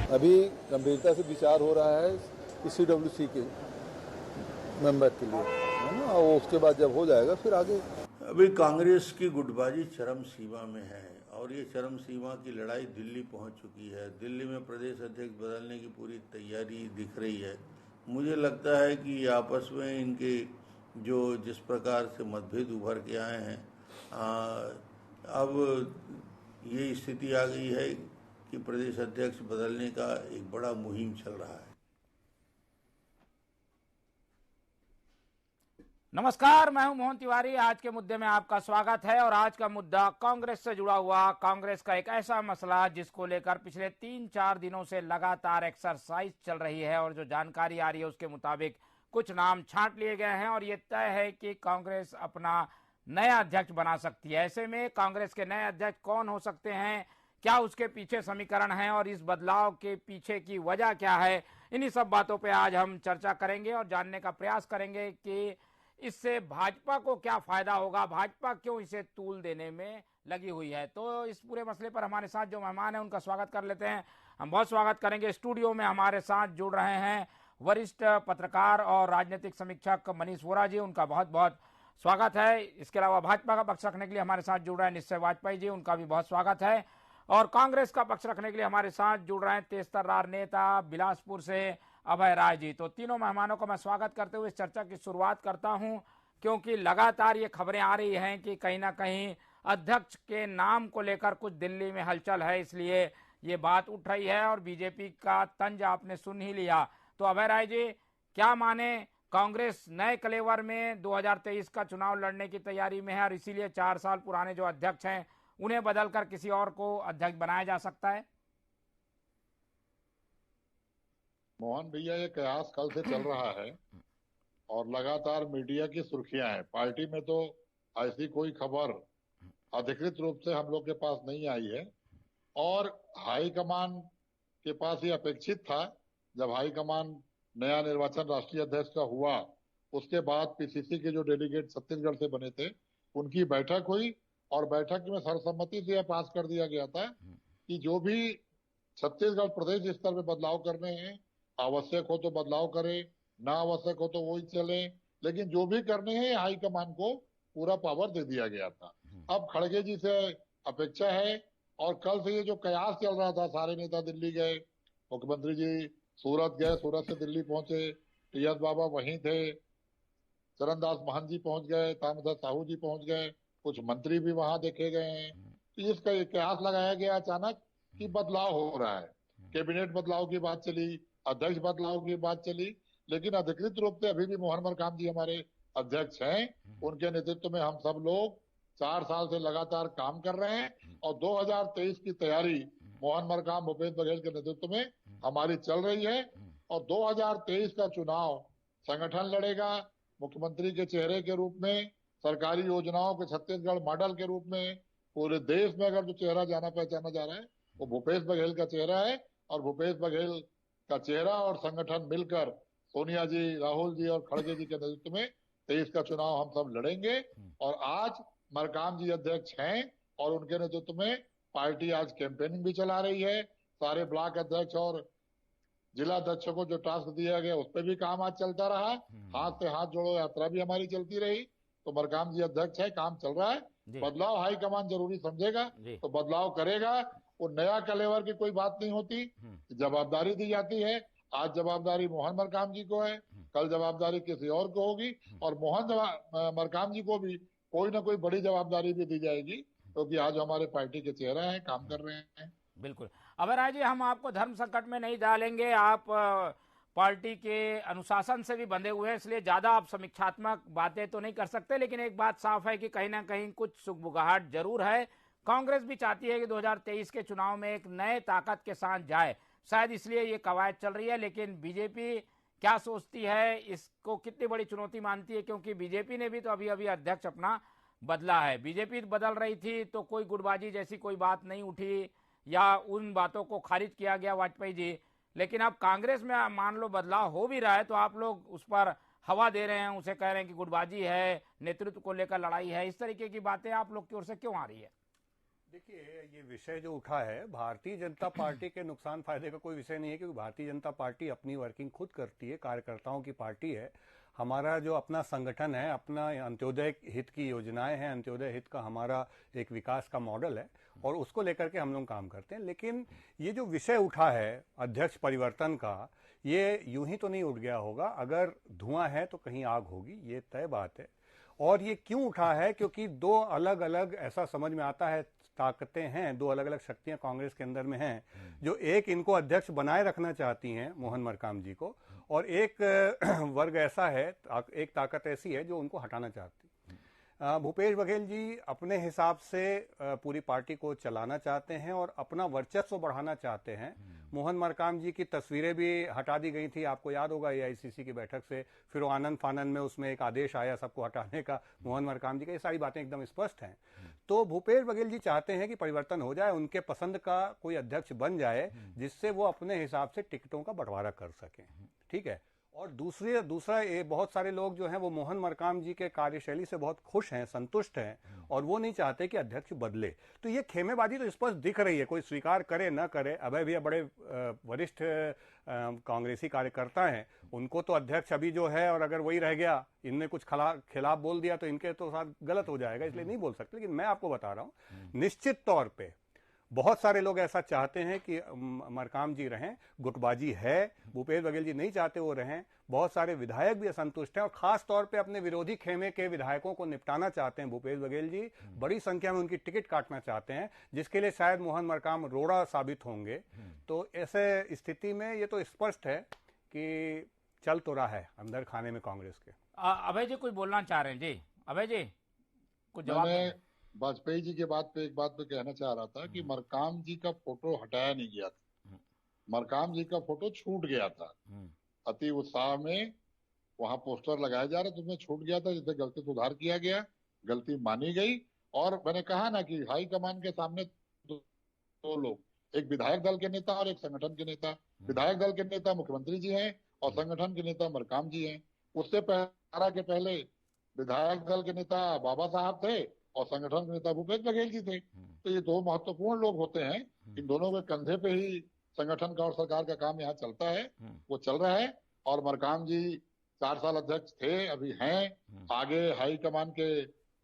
अभी गंभीरता से विचार हो रहा है कि CWC के मेंबर के लिए, है ना, और उसके बाद जब हो जाएगा फिर आगे। अभी कांग्रेस की गुटबाजी चरम सीमा में है और ये चरम सीमा की लड़ाई दिल्ली पहुंच चुकी है। दिल्ली में प्रदेश अध्यक्ष बदलने की पूरी तैयारी दिख रही है। मुझे लगता है कि आपस में इनके जो जिस प्रकार से मतभेद उभर के आए हैं, अब ये स्थिति आ गई है कि प्रदेश अध्यक्ष बदलने का एक बड़ा मुहिम चल रहा है। नमस्कार, मैं हूं मोहन तिवारी। आज के मुद्दे में आपका स्वागत है और आज का मुद्दा कांग्रेस से जुड़ा हुआ, कांग्रेस का एक ऐसा मसला जिसको लेकर पिछले 3-4 दिनों से लगातार एक्सरसाइज चल रही है और जो जानकारी आ रही है उसके मुताबिक कुछ नाम छांट लिए गए हैं और ये तय है कि कांग्रेस अपना नया अध्यक्ष बना सकती है। ऐसे में कांग्रेस के नए अध्यक्ष कौन हो सकते हैं, क्या उसके पीछे समीकरण है और इस बदलाव के पीछे की वजह क्या है, इन्हीं सब बातों पर आज हम चर्चा करेंगे और जानने का प्रयास करेंगे कि इससे भाजपा को क्या फायदा होगा, भाजपा क्यों इसे तूल देने में लगी हुई है। तो इस पूरे मसले पर हमारे साथ जो मेहमान हैं उनका स्वागत कर लेते हैं। हम बहुत स्वागत करेंगे। स्टूडियो में हमारे साथ जुड़ रहे हैं वरिष्ठ पत्रकार और राजनीतिक समीक्षक मनीष वोरा जी, उनका बहुत बहुत स्वागत है। इसके अलावा भाजपा का पक्ष रखने के लिए हमारे साथ जुड़ रहे हैं निश्चय वाजपेयी जी, उनका भी बहुत स्वागत है। और कांग्रेस का पक्ष रखने के लिए हमारे साथ जुड़ रहे हैं तेजतर्रार नेता बिलासपुर से अभय राय जी। तो तीनों मेहमानों का मैं स्वागत करते हुए इस चर्चा की शुरुआत करता हूं, क्योंकि लगातार ये खबरें आ रही हैं कि कहीं ना कहीं अध्यक्ष के नाम को लेकर कुछ दिल्ली में हलचल है, इसलिए ये बात उठ रही है और बीजेपी का तंज आपने सुन ही लिया। तो अभय राय जी, क्या माने, कांग्रेस नए कलेवर में 2023 का चुनाव लड़ने की तैयारी में है और इसीलिए 4 साल पुराने जो अध्यक्ष हैं उन्हें बदलकर किसी और को अध्यक्ष बनाया जा सकता है? मोहन भैया, ये कयास कल से चल रहा है और लगातार मीडिया की सुर्खियां हैं। पार्टी में तो ऐसी कोई खबर अधिकृत रूप से हम लोग के पास नहीं आई है और हाईकमान के पास ये अपेक्षित था। जब हाईकमान नया निर्वाचन राष्ट्रीय अध्यक्ष का हुआ उसके बाद PCC के जो डेलीगेट छत्तीसगढ़ से बने थे उनकी बैठक हुई और बैठक में सर्वसम्मति से यह पास कर दिया गया था कि जो भी छत्तीसगढ़ प्रदेश स्तर में बदलाव करने हैं, आवश्यक हो तो बदलाव करे, ना आवश्यक हो तो वही चले, लेकिन जो भी करने हैं हाईकमान को पूरा पावर दे दिया गया था। अब खड़गे जी से अपेक्षा है और कल से ये जो कयास चल रहा था, सारे नेता दिल्ली गए, मुख्यमंत्री जी सूरत गए, सूरत से दिल्ली पहुंचे, टीएस बाबा वहीं थे, चरणदास महंत जी पहुंच गए, तामध्वज साहू जी पहुंच गए, कुछ मंत्री भी वहां देखे गए हैं। तो इसका कयास लगाया गया अचानक कि बदलाव हो रहा है। कैबिनेट बदलाव की बात चली, अध्यक्ष बदलाव की बात चली, लेकिन अधिकृत रूप से अभी भी मोहन मरकाम जी हमारे अध्यक्ष हैं। उनके नेतृत्व में हम सब लोग 4 साल से लगातार काम कर रहे हैं और 2023 की तैयारी मोहन मरकाम, भूपेश बघेल के नेतृत्व में हमारी चल रही है और 2023 का चुनाव संगठन लड़ेगा मुख्यमंत्री के चेहरे के रूप में, सरकारी योजनाओं के छत्तीसगढ़ मॉडल के रूप में। पूरे देश में अगर जो चेहरा जाना पहचाना जा रहा है वो भूपेश बघेल का चेहरा है और भूपेश बघेल का चेहरा और संगठन मिलकर सोनिया जी, राहुल जी और खड़गे जी के नेतृत्व में 23 का चुनाव हम सब लड़ेंगे। और आज मरकाम जी अध्यक्ष हैं और उनके नेतृत्व में पार्टी आज कैंपेनिंग भी चला रही है। सारे ब्लॉक अध्यक्ष और जिला अध्यक्षों को जो टास्क दिया गया उस पर भी काम आज चलता रहा। हाथ से हाथ जोड़ो यात्रा भी हमारी चलती रही। तो मरकाम जी अध्यक्ष है, काम चल रहा है। बदलाव हाईकमान जरूरी समझेगा तो बदलाव करेगा। वो नया कलेवर की कोई बात नहीं होती, जवाबदारी दी जाती है। आज जवाबदारी मोहन मरकाम जी को है, कल जवाबदारी किसी और को होगी और मोहन मरकाम जी को भी कोई ना कोई बड़ी जवाबदारी भी दी जाएगी, क्योंकि आज हमारे पार्टी के चेहरा हैं, काम कर रहे हैं। बिल्कुल। अभय राय जी, हम आपको धर्म संकट में नहीं डालेंगे, आप पार्टी के अनुशासन से भी बंधे हुए हैं, इसलिए ज्यादा आप समीक्षात्मक बातें तो नहीं कर सकते, लेकिन एक बात साफ है कि कहीं ना कहीं कुछ सुगबुगाहट जरूर है। कांग्रेस भी चाहती है कि 2023 के चुनाव में एक नए ताकत के साथ जाए, शायद इसलिए ये कवायद चल रही है। लेकिन बीजेपी क्या सोचती है, इसको कितनी बड़ी चुनौती मानती है, क्योंकि बीजेपी ने भी तो अभी अभी अध्यक्ष अपना बदला है। बीजेपी बदल रही थी तो कोई गुटबाजी जैसी कोई बात नहीं उठी या उन बातों को खारिज किया गया वाजपेयी जी, लेकिन अब कांग्रेस में मान लो बदलाव हो भी रहा है तो आप लोग उस पर हवा दे रहे हैं, उसे कह रहे हैं कि गुटबाजी है, नेतृत्व को लेकर लड़ाई है। इस तरीके की बातें आप लोग की ओर से क्यों आ रही है? देखिए, ये विषय जो उठा है भारतीय जनता पार्टी के नुकसान फायदे का कोई विषय नहीं है, क्योंकि भारतीय जनता पार्टी अपनी वर्किंग खुद करती है, कार्यकर्ताओं की पार्टी है। हमारा जो अपना संगठन है, अपना अंत्योदय हित की योजनाएं हैं, अंत्योदय हित का हमारा एक विकास का मॉडल है और उसको लेकर के हम लोग काम करते हैं। लेकिन ये जो विषय उठा है अध्यक्ष परिवर्तन का, ये यूं ही तो नहीं उठ गया होगा। अगर धुआं है तो कहीं आग होगी, ये तय बात है। और ये क्यों उठा है? क्योंकि दो अलग अलग, ऐसा समझ में आता है, ताकतें हैं, दो अलग अलग शक्तियां कांग्रेस के अंदर में हैं, जो एक इनको अध्यक्ष बनाए रखना चाहती हैं मोहन मरकाम जी को, और एक वर्ग ऐसा है, एक ताकत ऐसी है जो उनको हटाना चाहती। भूपेश बघेल जी अपने हिसाब से पूरी पार्टी को चलाना चाहते हैं और अपना वर्चस्व बढ़ाना चाहते हैं। मोहन मरकाम जी की तस्वीरें भी हटा दी गई थी, आपको याद होगा एआईसीसी की बैठक से, फिर वो आनंद फानंद में उसमें एक आदेश आया सबको हटाने का मोहन मरकाम जी का। ये सारी बातें एकदम स्पष्ट हैं। तो भूपेश बघेल जी चाहते हैं कि परिवर्तन हो जाए, उनके पसंद का कोई अध्यक्ष बन जाए जिससे वो अपने हिसाब से टिकटों का बंटवारा कर सकें, ठीक है। और दूसरा ये बहुत सारे लोग जो हैं वो मोहन मरकाम जी के कार्यशैली से बहुत खुश हैं, संतुष्ट हैं, और वो नहीं चाहते कि अध्यक्ष बदले। तो ये खेमेबाजी तो स्पष्ट दिख रही है, कोई स्वीकार करे न करे। अभय भैया बड़े वरिष्ठ कांग्रेसी कार्यकर्ता हैं, उनको तो अध्यक्ष अभी जो है, और अगर वही रह गया, इनने कुछ खिलाफ बोल दिया तो इनके तो साथ गलत हो जाएगा, इसलिए नहीं बोल सकते। लेकिन मैं आपको बता रहा हूं, निश्चित तौर पे बहुत सारे लोग ऐसा चाहते हैं कि मरकाम जी रहें, गुटबाजी है, भूपेश बघेल जी नहीं चाहते वो रहें। बहुत सारे विधायक भी असंतुष्ट हैं और खास तौर पे अपने विरोधी खेमे के विधायकों को निपटाना चाहते हैं भूपेश बघेल जी। बड़ी संख्या में उनकी टिकट काटना चाहते हैं, जिसके लिए शायद मोहन मरकाम रोड़ा साबित होंगे। तो ऐसे स्थिति में ये तो स्पष्ट है कि चल तो रहा है अंदर खाने में कांग्रेस के। अभय जी कुछ बोलना चाह रहे हैं? जी अभय जी कुछ जवाब। वाजपेयी जी के बात पे एक बात पे कहना चाह रहा था कि मरकाम जी का फोटो हटाया नहीं गया था, मरकाम जी का फोटो छूट गया था। अति उत्साह में वहां पोस्टर लगाया जा रहा, तो उसमें छूट गया था, जिससे गलती सुधार किया गया, गलती मानी गई। और मैंने कहा ना कि हाईकमान के सामने दो लोग, एक विधायक दल के नेता और एक संगठन के नेता। विधायक दल के नेता मुख्यमंत्री जी हैं और संगठन के नेता मरकाम जी हैं। उससे पहले विधायक दल के नेता बाबा साहब थे और संगठन के नेता भूपेश बघेल जी थे। तो ये दो महत्वपूर्ण लोग होते हैं, इन दोनों के कंधे पे ही संगठन का और सरकार का काम यहाँ चलता है, वो चल रहा है। और मरकाम जी 4 साल अध्यक्ष थे, अभी हैं, आगे हाईकमान के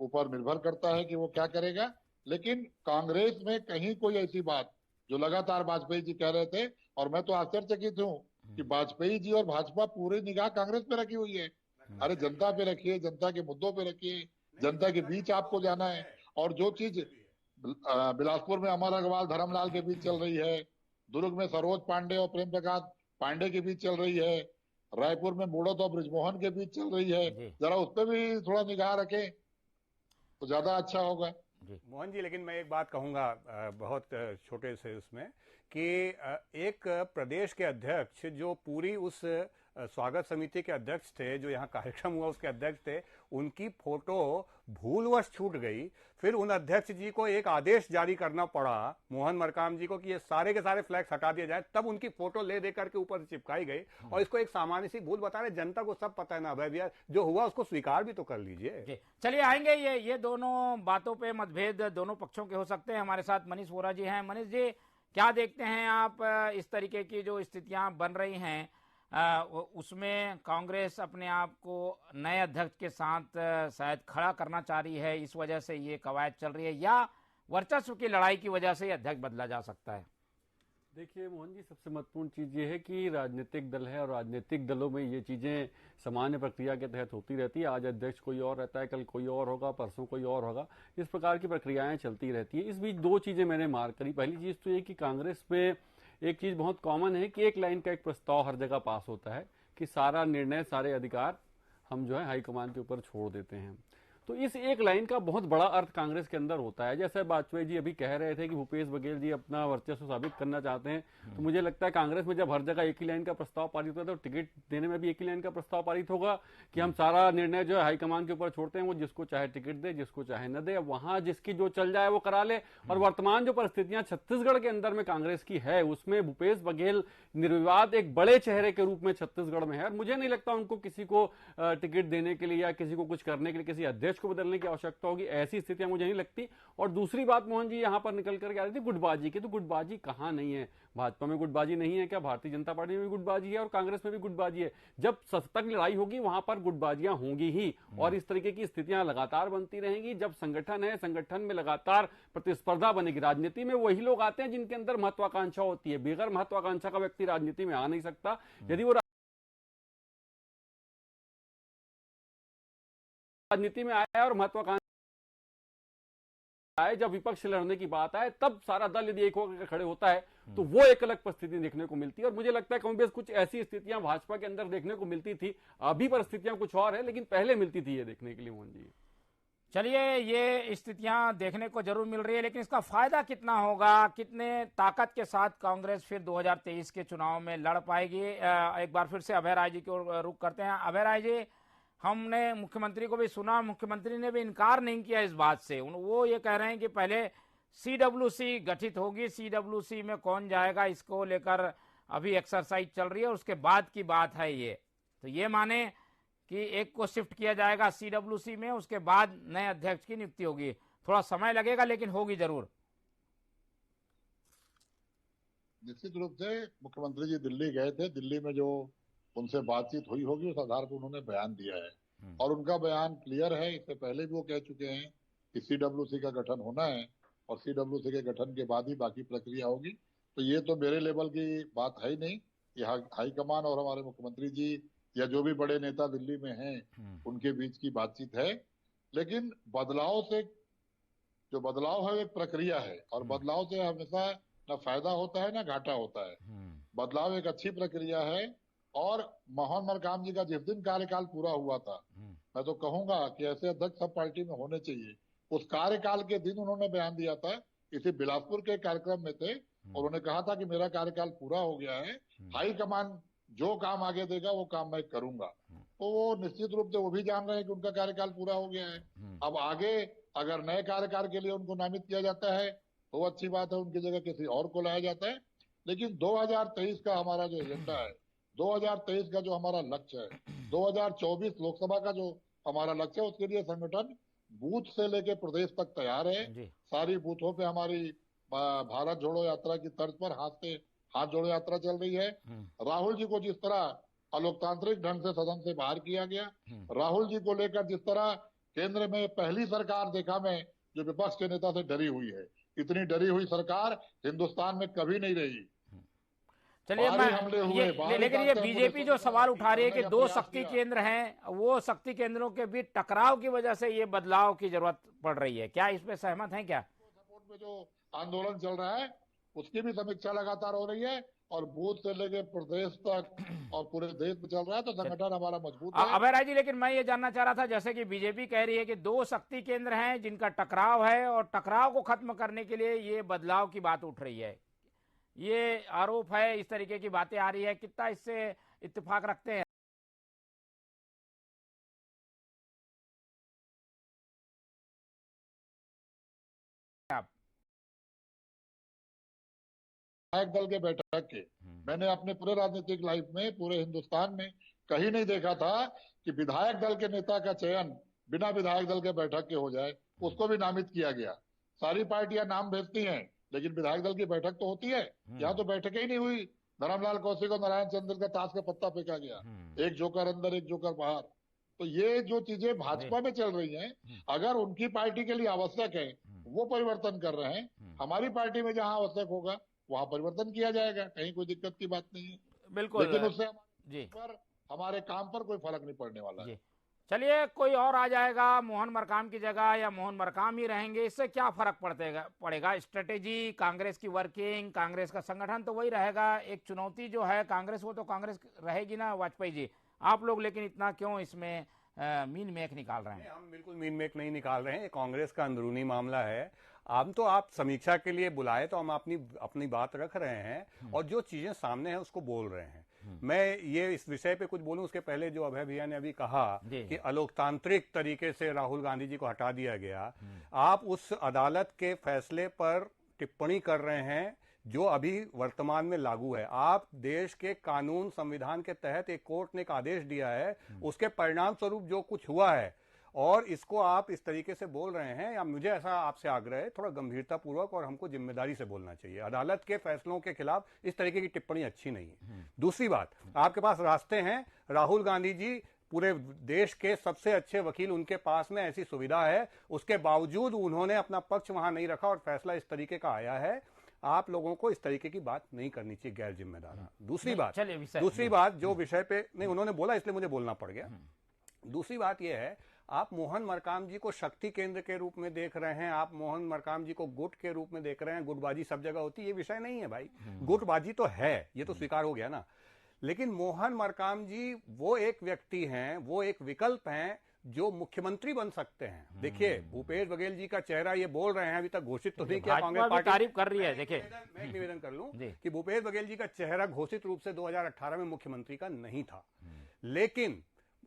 ऊपर निर्भर करता है कि वो क्या करेगा। लेकिन कांग्रेस में कहीं कोई ऐसी बात जो लगातार वाजपेयी जी कह रहे थे, और मैं तो आश्चर्यचकित हूँ कि वाजपेयी जी और भाजपा पूरी निगाह कांग्रेस पे रखी हुई है। अरे जनता पे रखिए, जनता के मुद्दों पे रखिए, जनता के बीच आपको जाना है। और जो चीज बिलासपुर में अमर अग्रवाल धर्मलाल के बीच चल रही है, दुर्ग में सरोज पांडे और प्रेम प्रकाश पांडे के बीच चल रही है, रायपुर में मूड़त और ब्रिजमोहन के बीच चल रही है, जरा उस पर भी थोड़ा निगाह रखें तो ज्यादा अच्छा होगा। मोहन जी, लेकिन मैं एक बात कहूंगा बहुत छोटे से उसमें, कि एक प्रदेश के अध्यक्ष जो पूरी उस स्वागत समिति के अध्यक्ष थे, जो यहाँ कार्यक्रम हुआ उसके अध्यक्ष थे, उनकी फोटो भूलवश छूट गई। फिर उन अध्यक्ष जी को एक आदेश जारी करना पड़ा मोहन मरकाम जी को कि ये सारे के सारे फ्लैग्स हटा दिए जाए, तब उनकी फोटो ले दे करके ऊपर चिपकाई गई। और इसको एक सामान्य सी भूल बता रहे, जनता को सब पता है ना अभय भैया, जो हुआ उसको स्वीकार भी तो कर लीजिए। चलिए आएंगे, ये दोनों बातों पे मतभेद दोनों पक्षों के हो सकते हैं। हमारे साथ मनीष वोरा जी हैं। मनीष जी, क्या देखते हैं आप इस तरीके की जो स्थितियां बन रही हैं, उसमें कांग्रेस अपने आप को नए अध्यक्ष के साथ शायद खड़ा करना चाह रही है, इस वजह से ये कवायद चल रही है, या वर्चस्व की लड़ाई की वजह से अध्यक्ष बदला जा सकता है? देखिए मोहन जी, सबसे महत्वपूर्ण चीज ये है कि राजनीतिक दल है और राजनीतिक दलों में ये चीजें सामान्य प्रक्रिया के तहत होती रहती है। आज अध्यक्ष कोई और रहता है, कल कोई और होगा, परसों कोई और होगा, इस प्रकार की प्रक्रियाएं चलती रहती है। इस बीच दो चीजें मैंने मार्क करी। पहली चीज तो ये कि कांग्रेस में एक चीज बहुत कॉमन है कि एक लाइन का एक प्रस्ताव हर जगह पास होता है कि सारा निर्णय, सारे अधिकार हम जो है हाईकमान के ऊपर छोड़ देते हैं। तो इस एक लाइन का बहुत बड़ा अर्थ कांग्रेस के अंदर होता है। जैसे वाजपेयी जी अभी कह रहे थे कि भूपेश बघेल जी अपना वर्चस्व साबित करना चाहते हैं, तो मुझे लगता है कांग्रेस में जब हर जगह एक ही लाइन का प्रस्ताव पारित होता है, तो टिकट देने में भी एक ही लाइन का प्रस्ताव पारित होगा कि हम सारा निर्णय जो है हाईकमान के ऊपर छोड़ते हैं, वो जिसको चाहे टिकट दे, जिसको चाहे न दे, वहां जिसकी जो चल जाए वो करा ले। और वर्तमान जो परिस्थितियां छत्तीसगढ़ के अंदर में कांग्रेस की है, उसमें भूपेश बघेल निर्विवाद एक बड़े चेहरे के रूप में छत्तीसगढ़ में है। और मुझे नहीं लगता उनको किसी को टिकट देने के लिए या किसी को कुछ करने के लिए किसी अध्यक्ष अध्यक्ष को बदलने की आवश्यकता होगी, ऐसी स्थितियां मुझे नहीं लगती। और दूसरी बात मोहन जी यहाँ पर निकल करके आ रही थी गुटबाजी की, तो गुटबाजी कहाँ नहीं है? भाजपा में गुटबाजी नहीं है क्या? भारतीय जनता पार्टी में भी गुटबाजी है और कांग्रेस में भी गुटबाजी है। जब सतत लड़ाई होगी वहां पर गुटबाजियां होंगी ही, और इस तरीके की स्थितियां लगातार बनती रहेंगी। जब संगठन है, संगठन में लगातार प्रतिस्पर्धा बनेगी। राजनीति में वही लोग आते हैं जिनके अंदर महत्वाकांक्षा होती है, बगैर महत्वाकांक्षा का व्यक्ति राजनीति में आ नहीं सकता। यदि वो राजनीति में आया और महत्वाकांक्षा आए, जब विपक्ष लड़ने की बात आए, तब सारा दल यदि एक होकर खड़े होता है तो वो एक अलग परिस्थिति देखने को मिलती है। और मुझे लगता है कांग्रेस कुछ ऐसी स्थितियां भाजपा के अंदर देखने को मिलती थी, अभी परिस्थितियां कुछ और है, लेकिन पहले मिलती थी ये देखने के लिए मोहन जी। चलिए, ये स्थितियां देखने को जरूर मिल रही है, लेकिन इसका फायदा कितना होगा, कितने ताकत के साथ कांग्रेस फिर 2023 के चुनाव में लड़ पाएगी? एक बार फिर से अभय राय जी की ओर रुख करते हैं। अभय राय जी, हमने मुख्यमंत्री को भी सुना, मुख्यमंत्री ने भी इनकार नहीं किया इस बात से। वो ये कह रहे हैं कि पहले सीडब्ल्यूसी गठित होगी, सीडब्ल्यूसी में कौन जाएगा इसको लेकर अभी एक्सरसाइज चल रही है, और उसके बाद की बात है ये। तो ये माने कि एक को शिफ्ट किया जाएगा सीडब्ल्यूसी में, उसके बाद नए अध्यक्ष की नियुक्ति होगी। थोड़ा समय लगेगा लेकिन होगी जरूर। निश्चित रूप से मुख्यमंत्री जी दिल्ली गए थे, दिल्ली में जो उनसे बातचीत हुई होगी उस आधार पर उन्होंने बयान दिया है, और उनका बयान क्लियर है। इससे पहले भी वो कह चुके हैं कि सीडब्ल्यूसी का गठन होना है, और सीडब्ल्यूसी के गठन के बाद ही बाकी प्रक्रिया होगी। तो ये तो मेरे लेवल की बात है ही नहीं, ये हाईकमान और हमारे मुख्यमंत्री जी या जो भी बड़े नेता दिल्ली में हैं उनके बीच की बातचीत है। लेकिन बदलाव से, जो बदलाव है एक प्रक्रिया है, और बदलाव से हमेशा न फायदा होता है न घाटा होता है। बदलाव एक अच्छी प्रक्रिया है, और मोहन मरकाम जी का जिस दिन कार्यकाल पूरा हुआ था, मैं तो कहूंगा कि ऐसे अध्यक्ष सब पार्टी में होने चाहिए। उस कार्यकाल के दिन उन्होंने बयान दिया था, इसी बिलासपुर के कार्यक्रम में थे, और उन्होंने कहा था कि मेरा कार्यकाल पूरा हो गया है, हाईकमान जो काम आगे देगा वो काम मैं करूंगा। तो वो निश्चित रूप से वो भी जान रहे हैं कि उनका कार्यकाल पूरा हो गया है। अब आगे अगर नए कार्यकाल के लिए उनको नामित किया जाता है तो अच्छी बात है, उनकी जगह किसी और को लाया जाता है। लेकिन 2023 का हमारा जो एजेंडा है, 2023 का जो हमारा लक्ष्य है, 2024 लोकसभा का जो हमारा लक्ष्य है, उसके लिए संगठन बूथ से लेके प्रदेश तक तैयार है। सारी बूथों पे हमारी भारत जोड़ो यात्रा की तर्ज पर हाथ जोड़ो यात्रा चल रही है। राहुल जी को जिस तरह अलोकतांत्रिक ढंग से सदन से बाहर किया गया, राहुल जी को लेकर जिस तरह केंद्र में पहली सरकार देखा मैं जो विपक्ष के नेता से डरी हुई है, इतनी डरी हुई सरकार हिंदुस्तान में कभी नहीं रही। चलिए, लेकिन ये बीजेपी जो सवाल उठा रही है कि दो शक्ति केंद्र हैं, वो शक्ति केंद्रों के बीच टकराव की वजह से ये बदलाव की जरूरत पड़ रही है, क्या इस पे सहमत हैं क्या? सपोर्ट में जो आंदोलन चल रहा है उसकी भी समीक्षा लगातार हो रही है, और बूथ से लेकर प्रदेश तक और पूरे देश में चल रहा है। तो संगठन हमारा मजबूत है। अभय राय जी, लेकिन मैं ये जानना चाह रहा था, जैसे कि बीजेपी कह रही है कि दो शक्ति केंद्र हैं जिनका टकराव है, और टकराव को खत्म करने के लिए ये बदलाव की बात उठ रही है, ये आरोप है, इस तरीके की बातें आ रही है, कितना इससे इत्तेफाक रखते हैं आप? विधायक दल के बैठक के मैंने अपने पूरे राजनीतिक लाइफ में पूरे हिंदुस्तान में कहीं नहीं देखा था कि विधायक दल के नेता का चयन बिना विधायक दल के बैठक के हो जाए, उसको भी नामित किया गया। सारी पार्टियां नाम भेजती हैं, लेकिन विधायक दल की बैठक तो होती है। यहाँ तो बैठक ही नहीं हुई। धर्मलाल कौशिक और नारायण चंद्र का ताश का पत्ता फेंका गया, एक जोकर अंदर एक जोकर बाहर। तो ये जो चीजें भाजपा में चल रही हैं, अगर उनकी पार्टी के लिए आवश्यक है वो परिवर्तन कर रहे हैं, हमारी पार्टी में जहां आवश्यक होगा वहां परिवर्तन किया जाएगा, कहीं कोई दिक्कत की बात नहीं है। बिल्कुल, लेकिन उससे पर हमारे काम पर कोई फर्क नहीं पड़ने वाला है। चलिए, कोई और आ जाएगा मोहन मरकाम की जगह या मोहन मरकाम ही रहेंगे, इससे क्या फर्क पड़ेगा? स्ट्रेटेजी, कांग्रेस की वर्किंग, कांग्रेस का संगठन तो वही रहेगा। एक चुनौती जो है कांग्रेस, वो तो कांग्रेस रहेगी ना वाजपेयी जी। आप लोग लेकिन इतना क्यों इसमें मीन मेक निकाल रहे हैं? हम बिल्कुल मीन मेक नहीं निकाल रहे हैं, कांग्रेस का अंदरूनी मामला है। हम तो आप समीक्षा के लिए बुलाए तो हम अपनी बात रख रहे हैं, और जो चीजें सामने हैं उसको बोल रहे हैं। मैं ये इस विषय पे कुछ बोलूं उसके पहले जो अभय भैया ने अभी कहा कि अलोकतांत्रिक तरीके से राहुल गांधी जी को हटा दिया गया, आप उस अदालत के फैसले पर टिप्पणी कर रहे हैं जो अभी वर्तमान में लागू है। आप देश के कानून संविधान के तहत एक कोर्ट ने एक आदेश दिया है, उसके परिणाम स्वरूप जो कुछ हुआ है, और इसको आप इस तरीके से बोल रहे हैं, या मुझे ऐसा आपसे आग्रह है, थोड़ा गंभीरता पूर्वक और हमको जिम्मेदारी से बोलना चाहिए। अदालत के फैसलों के खिलाफ इस तरीके की टिप्पणी अच्छी नहीं है। दूसरी बात, आपके पास रास्ते हैं, राहुल गांधी जी पूरे देश के सबसे अच्छे वकील उनके पास में, ऐसी सुविधा है, उसके बावजूद उन्होंने अपना पक्ष वहां नहीं रखा और फैसला इस तरीके का आया है। आप लोगों को इस तरीके की बात नहीं करनी चाहिए, गैर जिम्मेदार। दूसरी बात जो विषय पे नहीं उन्होंने बोला, इसलिए मुझे बोलना पड़ गया। दूसरी बात यह है, आप मोहन मरकाम जी को शक्ति केंद्र के रूप में देख रहे हैं, आप मोहन मरकाम जी को गुट के रूप में देख रहे हैं। गुटबाजी सब जगह होती है, ये विषय नहीं है भाई। गुटबाजी तो है, ये तो स्वीकार हो गया ना। लेकिन मोहन मरकाम जी वो एक व्यक्ति हैं, वो एक विकल्प हैं जो मुख्यमंत्री बन सकते हैं। देखिए, भूपेश बघेल जी का चेहरा, ये बोल रहे हैं, अभी तक घोषित तो नहीं किया, कांग्रेस पार्टी तारीफ कर रही है। देखिए, मैं एक निवेदन कर लूं कि भूपेश बघेल जी का चेहरा घोषित रूप से 2018 में मुख्यमंत्री का नहीं था, लेकिन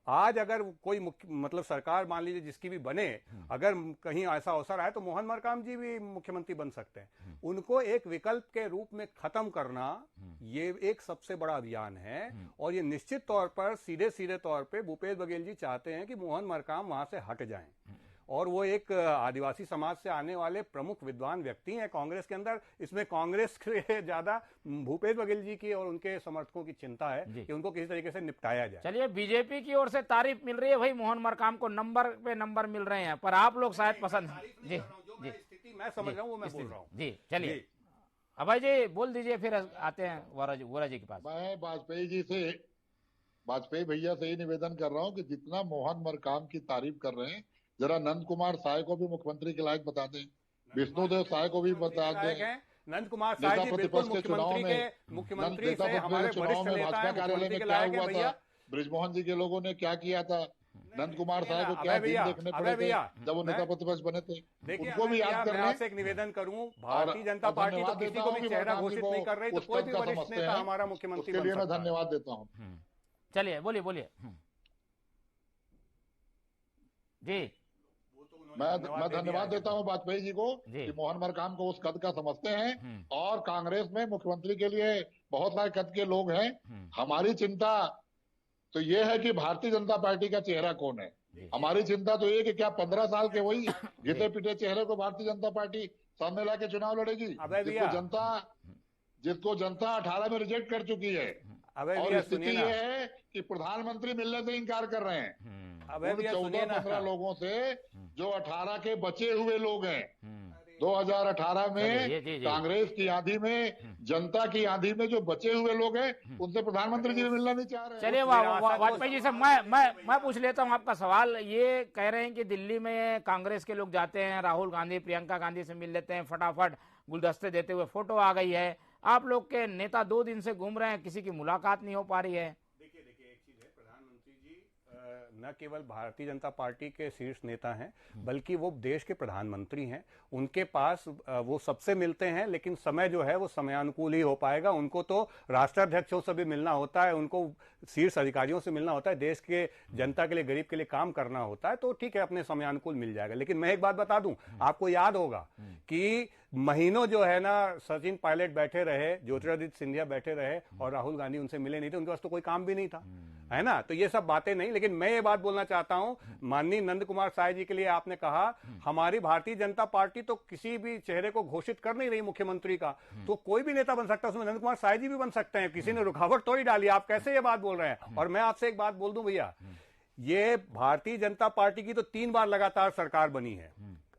आज अगर कोई मतलब सरकार मान लीजिए जिसकी भी बने, अगर कहीं ऐसा अवसर आए तो मोहन मरकाम जी भी मुख्यमंत्री बन सकते हैं। उनको एक विकल्प के रूप में खत्म करना, ये एक सबसे बड़ा अभियान है। और ये निश्चित तौर पर सीधे तौर पे भूपेश बघेल जी चाहते हैं कि मोहन मरकाम वहां से हट जाएं। और वो एक आदिवासी समाज से आने वाले प्रमुख विद्वान व्यक्ति हैं कांग्रेस के अंदर। इसमें कांग्रेस से ज्यादा भूपेश बघेल जी की और उनके समर्थकों की चिंता है कि उनको किसी तरीके से निपटाया जाए। चलिए, बीजेपी की ओर से तारीफ मिल रही है भाई, मोहन मरकाम को नंबर पे नंबर मिल रहे हैं, पर आप लोग शायद पसंद जी स्थिति मैं समझ रहा हूँ, वो मैं बोल रहा हूँ जी। चलिए अभय जी बोल दीजिए, फिर आते हैं वोरा जी के पास। मैं वाजपेयी भैया से ही निवेदन कर रहा हूँ कि जितना मोहन मरकाम की तारीफ कर रहे हैं, जरा नंद कुमार साय को भी मुख्यमंत्री के लायक बता दें, विष्णुदेव साय को भी बता दें। नंद कुमार साय जी बिल्कुल मुख्यमंत्री से हमारे वरिष्ठ नेता हैं, कार्यालय में क्या हुआ था, ब्रिजमोहन जी के लोगों ने क्या किया था, नंद कुमार साय को क्या दिन देखने पड़े थे जब वो नेता प्रतिपक्ष बने थे, उनको भी याद करना। एक निवेदन करूं, भारतीय जनता पार्टी तो किसी को भी चेहरा घोषित नहीं कर रही, तो कोई भी वरिष्ठ नेता हमारा मुख्यमंत्री के लिए मैं धन्यवाद देता हूँ। चलिए बोलिए जी। मैं धन्यवाद देता हूं वाजपेयी जी को कि मोहन मरकाम को उस कद का समझते हैं, और कांग्रेस में मुख्यमंत्री के लिए बहुत सारे कद के लोग हैं। हमारी चिंता तो ये है कि भारतीय जनता पार्टी का चेहरा कौन है। हमारी चिंता तो ये कि क्या 15 साल के वही घिसे पिटे चेहरे को भारतीय जनता पार्टी सामने ला के चुनाव लड़ेगी, जिसको जनता 18 में रिजेक्ट कर चुकी है। और स्थिति ये है कि प्रधानमंत्री मिलने से इनकार कर रहे हैं। 14-15 लोगों से जो 18 के बचे हुए लोग हैं, 2018 में कांग्रेस की आंधी में, जनता की आंधी में जो बचे हुए लोग हैं, उनसे प्रधानमंत्री जी मिलना नहीं चाह रहे। चलिए वाजपेयी जी से मैं पूछ लेता हूं आपका सवाल। ये कह रहे हैं कि दिल्ली में कांग्रेस के लोग जाते हैं, राहुल गांधी प्रियंका गांधी से मिल लेते हैं, फटाफट गुलदस्ते देते हुए फोटो आ गई है। आप लोग के नेता 2 दिन से घूम रहे हैं, किसी की मुलाकात नहीं हो पा रही है। देखिए एक चीज है, प्रधानमंत्री जी न केवल भारतीय जनता पार्टी के शीर्ष नेता हैं, बल्कि वो देश के प्रधानमंत्री हैं। उनके पास वो सबसे मिलते हैं, लेकिन समय जो है वो समयानुकूल ही हो पाएगा। उनको तो राष्ट्राध्यक्षों से भी मिलना होता है, उनको शीर्ष अधिकारियों से मिलना होता है, देश के जनता के लिए, गरीब के लिए काम करना होता है। तो ठीक है, अपने समयानुकूल मिल जाएगा। लेकिन मैं एक बात बता दूं, आपको याद होगा कि महीनों जो है ना, सचिन पायलट बैठे रहे, ज्योतिरादित्य सिंधिया बैठे रहे और राहुल गांधी उनसे मिले नहीं थे। उनके पास तो कोई काम भी नहीं था, है ना। तो ये सब बातें नहीं। लेकिन मैं ये बात बोलना चाहता हूं, माननीय नंद कुमार साय जी के लिए आपने कहा, हमारी भारतीय जनता पार्टी तो किसी भी चेहरे को घोषित कर नहीं रही मुख्यमंत्री का, तो कोई भी नेता बन सकता है, उसमें नंद कुमार साय जी भी बन सकते हैं। किसी ने रुकावट थोड़ी डाली। आप कैसे ये बात बोल रहे हैं। और मैं आपसे एक बात बोल दूं भैया, ये भारतीय जनता पार्टी की तो 3 बार लगातार सरकार बनी है।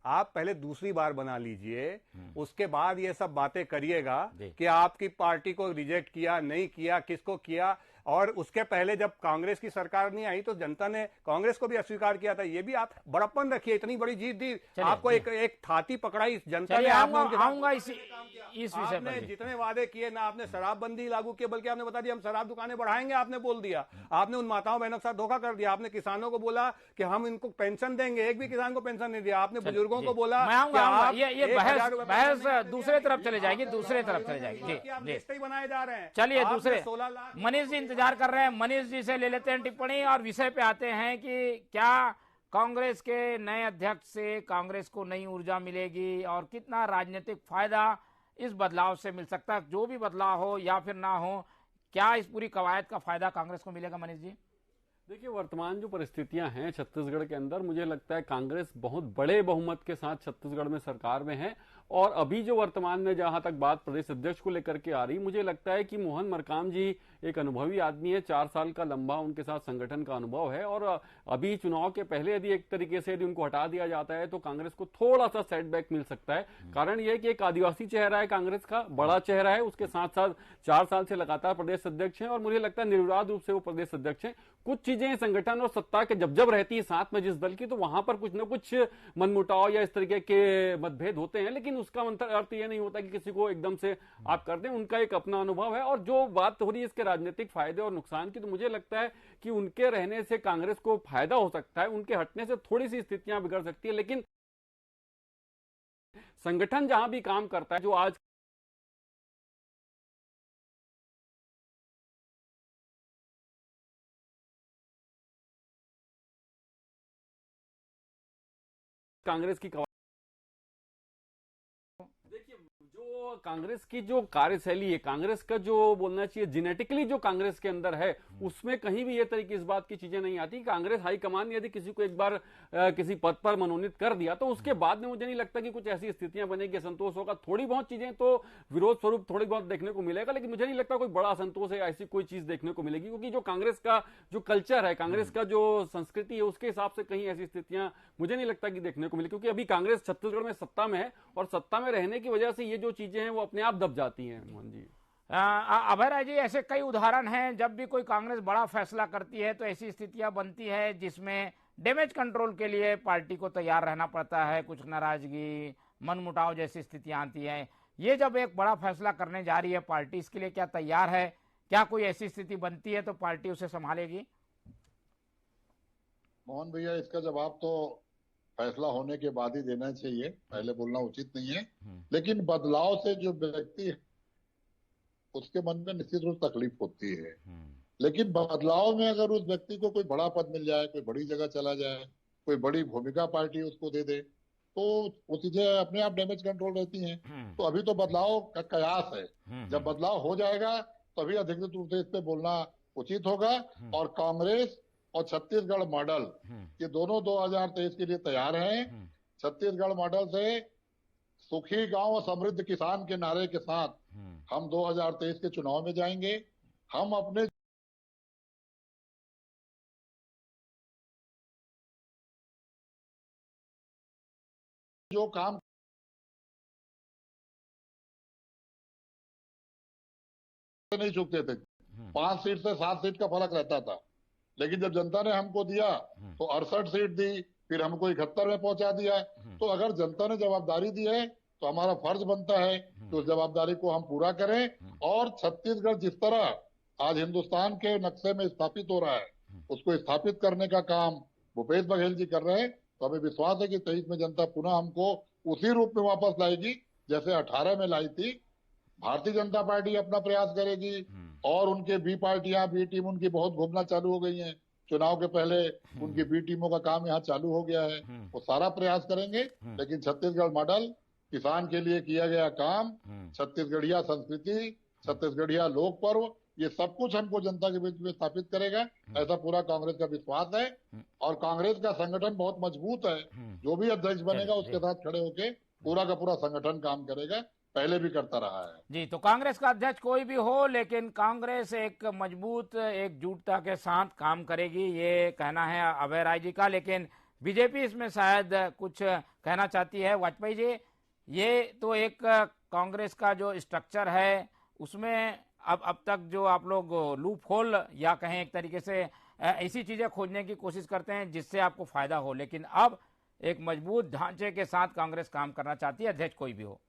आप पहले दूसरी बार बना लीजिए, उसके बाद ये सब बातें करिएगा कि आपकी पार्टी को रिजेक्ट किया, नहीं किया, किसको किया। और उसके पहले जब कांग्रेस की सरकार नहीं आई तो जनता ने कांग्रेस को भी अस्वीकार किया था। ये भी आप बड़प्पन रखिए, इतनी बड़ी जीत दी आपको, एक थाती पकड़ाई जनता ने। आऊंगा इस विषय पर। जितने वादे किए ना, आपने शराबबंदी लागू किया, बल्कि आपने बता दिया हम शराब दुकानें बढ़ाएंगे, आपने बोल दिया। आपने उन माताओं बहनों के साथ धोखा कर दिया। आपने किसानों को बोला कि हम इनको पेंशन देंगे, एक भी किसान को पेंशन नहीं दिया। आपने बुजुर्गों को बोला। ये बहस दूसरे तरफ चले जाएगी, दूसरे तरफ चले जाएगी। बनाए जा रहे हैं। चलिए दूसरे, मनीष जी इंतजार कर रहे हैं, मनीष जी से ले लेते हैं टिप्पणी और विषय पे आते हैं कि क्या कांग्रेस के नए अध्यक्ष से कांग्रेस को नई ऊर्जा मिलेगी और कितना राजनीतिक फायदा इस बदलाव से मिल सकता है। जो भी बदलाव हो या फिर ना हो, क्या इस पूरी कवायद का फायदा कांग्रेस को मिलेगा मनीष जी? देखिए, वर्तमान जो परिस्थितियां हैं छत्तीसगढ़ के अंदर, मुझे लगता है कांग्रेस बहुत बड़े बहुमत के साथ छत्तीसगढ़ में सरकार में है। और अभी जो वर्तमान में जहां तक बात प्रदेश अध्यक्ष को लेकर के आ रही, मुझे लगता है कि मोहन मरकाम जी एक अनुभवी आदमी है, 4 साल का लंबा उनके साथ संगठन का अनुभव है। और अभी चुनाव के पहले यदि एक तरीके से यदि उनको हटा दिया जाता है तो कांग्रेस को थोड़ा सा सेटबैक मिल सकता है। कारण यह है कि एक आदिवासी चेहरा है कांग्रेस का, बड़ा चेहरा है, उसके साथ साथ 4 साल से लगातार प्रदेश अध्यक्ष है और मुझे लगता है निर्विवाद रूप से वो प्रदेश अध्यक्ष है। कुछ चीजें संगठन और सत्ता के जब रहती है साथ में जिस दल की, तो वहां पर कुछ ना कुछ मनमुटाव या इस तरीके के मतभेद होते हैं, लेकिन उसका अर्थ यह नहीं होता कि किसी को एकदम से आप कर दें। उनका एक अपना अनुभव है। और जो बात हो रही है इसके राजनीतिक फायदे और नुकसान की, तो मुझे लगता है कि उनके रहने से कांग्रेस को फायदा हो सकता है, उनके हटने से थोड़ी सी स्थितियां बिगड़ सकती है। लेकिन संगठन जहां भी काम करता है, जो आज कांग्रेस की, देखिए, जो कांग्रेस की जो कार्यशैली है, कांग्रेस का जो बोलना चाहिए जेनेटिकली जो कांग्रेस के अंदर है, उसमें कहीं भी ये तरीके इस बात की चीजें नहीं आती। कांग्रेस हाईकमान ने यदि किसी को एक बार किसी पद पर मनोनीत कर दिया तो उसके बाद में मुझे नहीं लगता कि कुछ ऐसी स्थितियां बनेगी, असंतोष होगा। थोड़ी बहुत चीजें तो विरोध स्वरूप थोड़ी बहुत देखने को मिलेगा, लेकिन मुझे नहीं लगता कोई बड़ा असंतोष है ऐसी कोई चीज देखने को मिलेगी, क्योंकि जो कांग्रेस का जो कल्चर है, कांग्रेस का जो संस्कृति है, उसके हिसाब से कहीं ऐसी स्थितियां मुझे नहीं लगता कि देखने को मिले। क्योंकि अभी कांग्रेस छत्तीसगढ़ में सत्ता में है और सत्ता में रहने की वजह से ये जो चीजें हैं वो अपने आप दब जाती हैं। मोहन जी, अभय राय जी, ऐसे कई उदाहरण हैं जब भी कोई कांग्रेस बड़ा फैसला करती है तो ऐसी स्थितियां बनती है जिसमें डैमेज कंट्रोल के लिए पार्टी को तैयार रहना पड़ता है, कुछ नाराजगी, मनमुटाव जैसी स्थितियां आती हैं। ये जब एक बड़ा फैसला करने जा रही है पार्टी, इसके लिए क्या तैयार है? क्या कोई ऐसी स्थिति बनती है तो पार्टी उसे संभालेगी? मोहन भैया, इसका जवाब तो फैसला होने के बाद ही देना चाहिए, पहले बोलना उचित नहीं है। लेकिन बदलाव से जो व्यक्ति, उसके मन में निश्चित रूप से तकलीफ होती है। लेकिन बदलाव में अगर उस व्यक्ति को कोई बड़ा पद मिल जाए, कोई बड़ी जगह चला जाए, कोई बड़ी भूमिका पार्टी उसको दे दे, तो वो चीजें अपने आप डैमेज कंट्रोल रहती हैं। तो अभी तो बदलाव का कयास है। जब बदलाव हो जाएगा तभी अधिकृत रूप से इस पे बोलना उचित होगा। और कांग्रेस और छत्तीसगढ़ मॉडल, ये दोनों 2023 के लिए तैयार हैं। छत्तीसगढ़ मॉडल से सुखी गांव और समृद्ध किसान के नारे के साथ हम 2023 के चुनाव में जाएंगे। हम अपने जो काम नहीं चूकते थे, 5 सीट से 7 सीट का फर्क रहता था, लेकिन जब जनता ने हमको दिया तो 68 सीट दी, फिर हमको 71 में पहुंचा दिया। तो अगर जनता ने जवाबदारी दी है तो हमारा फर्ज बनता है कि उस जवाबदारी को हम पूरा करें। और छत्तीसगढ़ जिस तरह आज हिंदुस्तान के नक्शे में स्थापित हो रहा है, उसको स्थापित करने का काम भूपेश बघेल जी कर रहे हैं। तो हमें विश्वास है कि 23 में जनता पुनः हमको उसी रूप में वापस लाएगी जैसे 18 में लाई थी। भारतीय जनता पार्टी अपना प्रयास करेगी और उनके बी पार्टियां, बी टीम उनकी बहुत घूमना चालू हो गई हैं। चुनाव के पहले उनकी बी टीमों का काम यहाँ चालू हो गया है, वो सारा प्रयास करेंगे। लेकिन छत्तीसगढ़ मॉडल, किसान के लिए किया गया काम, छत्तीसगढ़िया संस्कृति, छत्तीसगढ़िया लोक पर्व, ये सब कुछ हमको जनता के बीच में स्थापित करेगा, ऐसा पूरा कांग्रेस का विश्वास है। और कांग्रेस का संगठन बहुत मजबूत है। जो भी अध्यक्ष बनेगा उसके साथ खड़े होके पूरा का पूरा संगठन काम करेगा, पहले भी करता रहा है जी। तो कांग्रेस का अध्यक्ष कोई भी हो, लेकिन कांग्रेस एक मजबूत एकजुटता के साथ काम करेगी, ये कहना है अभय राय जी का। लेकिन बीजेपी इसमें शायद कुछ कहना चाहती है। वाजपेयी जी, ये तो एक कांग्रेस का जो स्ट्रक्चर है उसमें अब तक जो आप लोग लूप होल या कहें एक तरीके से ऐसी चीजें खोजने की कोशिश करते हैं जिससे आपको फायदा हो, लेकिन अब एक मजबूत ढांचे के साथ कांग्रेस काम करना चाहती है, अध्यक्ष कोई भी हो।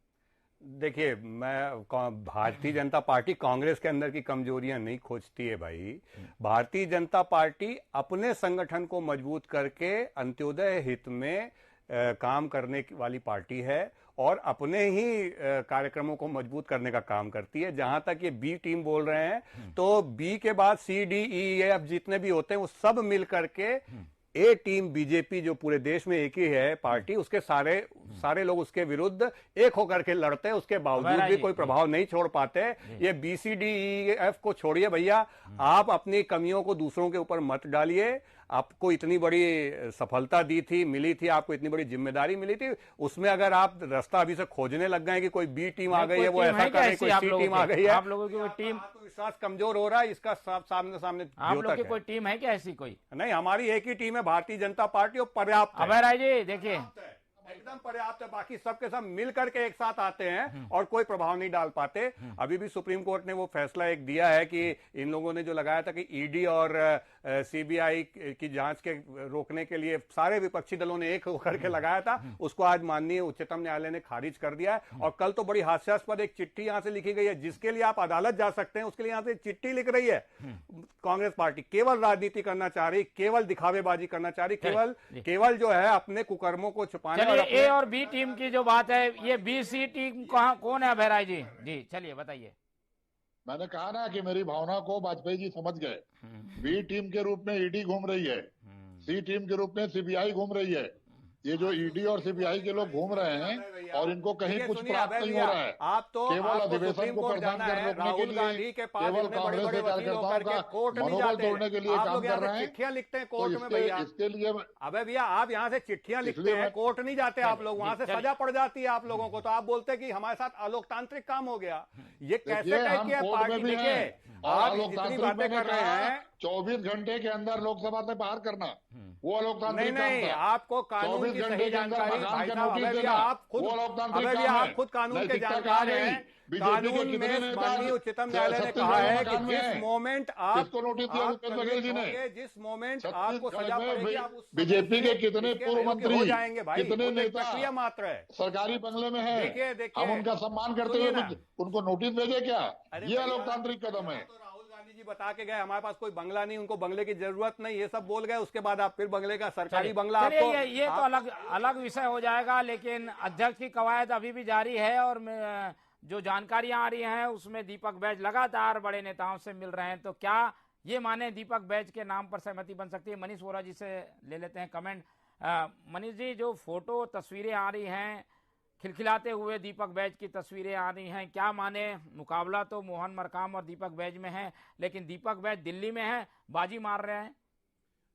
देखिए, मैं भारतीय जनता पार्टी कांग्रेस के अंदर की कमजोरियां नहीं खोजती है भाई। भारतीय जनता पार्टी अपने संगठन को मजबूत करके अंत्योदय हित में काम करने वाली पार्टी है और अपने ही कार्यक्रमों को मजबूत करने का काम करती है। जहां तक ये बी टीम बोल रहे हैं, तो बी के बाद सी, डी, ई, एफ जितने भी होते हैं वो सब मिल करके ए टीम बीजेपी जो पूरे देश में एक ही है पार्टी, उसके सारे लोग उसके विरुद्ध एक होकर के लड़ते हैं, उसके बावजूद भी कोई प्रभाव नहीं छोड़ पाते। ये BCDEF को छोड़िए भैया, आप अपनी कमियों को दूसरों के ऊपर मत डालिए। आपको इतनी बड़ी सफलता दी थी, मिली थी, आपको इतनी बड़ी जिम्मेदारी मिली थी, उसमें अगर आप रास्ता अभी से खोजने लग गए कि कोई बी टीम आ गई है, वो ऐसा कर रही है, कोई सी टीम आ गई है, आप लोगों की कोई टीम, आत्मविश्वास कमजोर हो रहा है, इसका सामने आप लोगों की कोई टीम है क्या ऐसी? कोई नहीं, हमारी एक ही टीम है, भारतीय जनता पार्टी, और पर्याप्त है। अभय राय जी देखिए, एकदम पर्याप्त है। बाकी सबके सब मिल करके एक साथ आते हैं और कोई प्रभाव नहीं डाल पाते। अभी भी सुप्रीम कोर्ट ने वो फैसला एक दिया है कि इन लोगों ने जो लगाया था कि ईडी और सीबीआई की जांच के रोकने के लिए सारे विपक्षी दलों ने एक होकर के लगाया था, उसको आज माननीय उच्चतम न्यायालय ने खारिज कर दिया है। और कल तो बड़ी हास्यास्पद एक चिट्ठी यहां से लिखी गई है, जिसके लिए आप अदालत जा सकते हैं, उसके लिए यहां से चिट्ठी लिख रही है कांग्रेस पार्टी। केवल राजनीति करना चाह रही, केवल दिखावेबाजी करना चाह रही, केवल जो है अपने कुकर्मों को छुपाने। ए और बी टीम की जो बात है, ये बी सी टीम कौन है अभय राय जी? जी चलिए बताइए। मैंने कहा ना कि मेरी भावना को वाजपेयी जी समझ गए। बी टीम के रूप में ईडी घूम रही है, सी टीम के रूप में सीबीआई घूम रही है। ये जो ईडी और सीबीआई के लोग घूम रहे हैं और इनको कहीं कुछ प्राप्त नहीं हो रहा है। आप तो केवल अधिवेशन को परेशान करने के लिए, केवल कांग्रेस के कार्यकर्ताओं का मनोबल तोड़ने के लिए काम कर रहे हैं। चिट्ठियां लिखते हैं कोर्ट में भैया, इसके लिए अबे भैया आप यहाँ से चिट्ठियां लिखते हैं, कोर्ट नहीं जाते आप लोग, वहां से सजा पड़ जाती है आप लोगों को, तो आप बोलते हैं कि हमारे साथ अलोकतांत्रिक काम हो गया। ये कैसे टाइप की पार्टी? देखिए आप जितनी बातें कर रहे हैं, 24 घंटे के अंदर लोकसभा से बाहर करना, वो अलोकतांत्रिक नहीं, आपको कानून की सही जानकारी, आप खुद कानून के जानकार हैं। कानून में माननीय उच्चतम न्यायालय ने कहा है कि जिस मोमेंट आपको नोटिस दिया भूपेश बघेल जी ने, जिस मोमेंट आपको सजा पड़ेगी, बीजेपी के कितने पूर्व मंत्री हो जाएंगे भाई, कितने नेता प्रक्रिया मात्र है, सरकारी बंगले में है। देखिए हम उनका सम्मान करते हुए उनको नोटिस भेजे क्या? ये अलोकतांत्रिक कदम है। जी बता के गए हमारे पास कोई बंगला नहीं, उनको बंगले की जरूरत नहीं, ये सब बोल गए। उसके बाद आप फिर बंगले का सरकारी बंगला आपको, ये तो अलग विषय हो जाएगा। लेकिन अध्यक्ष की कवायद अभी भी जारी है और जो जानकारियां आ रही हैं उसमें दीपक बैज लगातार बड़े नेताओं से मिल रहे हैं। तो क्या ये माने दीपक बैज के नाम पर सहमति बन सकती है? मनीष वोरा जी से ले लेते हैं कमेंट। मनीष जी, जो फोटो तस्वीरें आ रही हैं, खिलखिलाते हुए दीपक बैज की तस्वीरें आ रही हैं, क्या माने? मुकाबला तो मोहन मरकाम और दीपक बैज में है, लेकिन दीपक बैज दिल्ली में है, बाजी मार रहे हैं।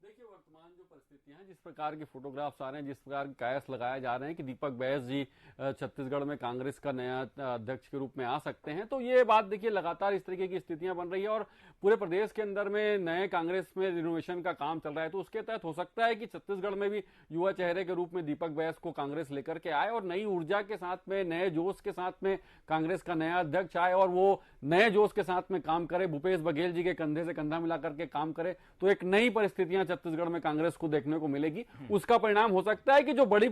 देखिए वर्तमान जो परिस्थितियां हैं, जिस प्रकार के फोटोग्राफ्स आ रहे हैं, जिस प्रकार के कयास लगाए जा रहे हैं कि दीपक बैज जी छत्तीसगढ़ में कांग्रेस का नया अध्यक्ष के रूप में आ सकते हैं, तो ये बात देखिए लगातार इस तरीके की स्थितियां बन रही है और पूरे प्रदेश के अंदर में नए कांग्रेस में रिनोवेशन का काम चल रहा है। तो उसके तहत हो सकता है कि छत्तीसगढ़ में भी युवा चेहरे के रूप में दीपक बैज को कांग्रेस लेकर के आए और नई ऊर्जा के साथ में, नए जोश के साथ में कांग्रेस का नया अध्यक्ष आए और वो नए जोश के साथ में काम करे, भूपेश बघेल जी के कंधे से कंधा मिला करके काम करे, तो एक नई परिस्थितियां छत्तीसगढ़ में कांग्रेस को देखने को मिलेगी। उसका परिणाम हो सकता है कि जो बड़ी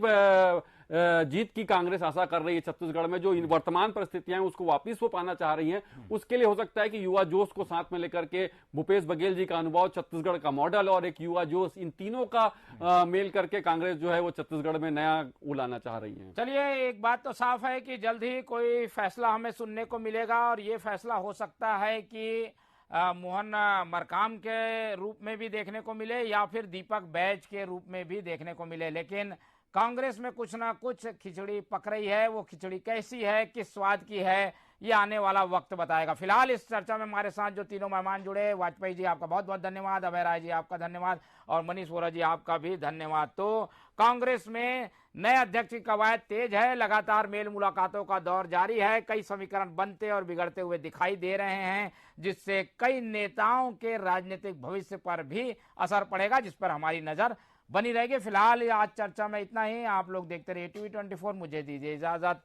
जीत की कांग्रेस आशा कर रही है छत्तीसगढ़ में, जो वर्तमान परिस्थितियां हैं उसको वापस वो पाना चाह रही हैं, उसके लिए हो सकता है कि युवा जोश को साथ में लेकर के भूपेश बघेल जी का अनुभव, छत्तीसगढ़ का मॉडल और एक युवा जोश, इन तीनों का मेल करके कांग्रेस जो है वो छत्तीसगढ़ में नया उलाना चाह रही है। चलिए, एक बात तो साफ है कि जल्द ही कोई फैसला हमें सुनने को मिलेगा और ये फैसला हो सकता है कि मोहन मरकाम के रूप में भी देखने को मिले या फिर दीपक बैज के रूप में भी देखने को मिले। लेकिन कांग्रेस में कुछ ना कुछ खिचड़ी पक रही है। वो खिचड़ी कैसी है, किस स्वाद की है, ये आने वाला वक्त बताएगा। फिलहाल इस चर्चा में हमारे साथ जो तीनों मेहमान जुड़े, वाजपेयी जी आपका बहुत बहुत धन्यवाद, अभय राय जी आपका धन्यवाद और मनीष वोरा जी आपका भी धन्यवाद। तो कांग्रेस में नए अध्यक्ष की कवायद तेज है, लगातार मेल मुलाकातों का दौर जारी है, कई समीकरण बनते और बिगड़ते हुए दिखाई दे रहे हैं, जिससे कई नेताओं के राजनीतिक भविष्य पर भी असर पड़ेगा, जिस पर हमारी नजर बनी रहेगी। फिलहाल आज चर्चा में इतना ही। आप लोग देखते रहिए टीवी 24, मुझे दीजिए इजाजत,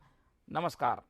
नमस्कार।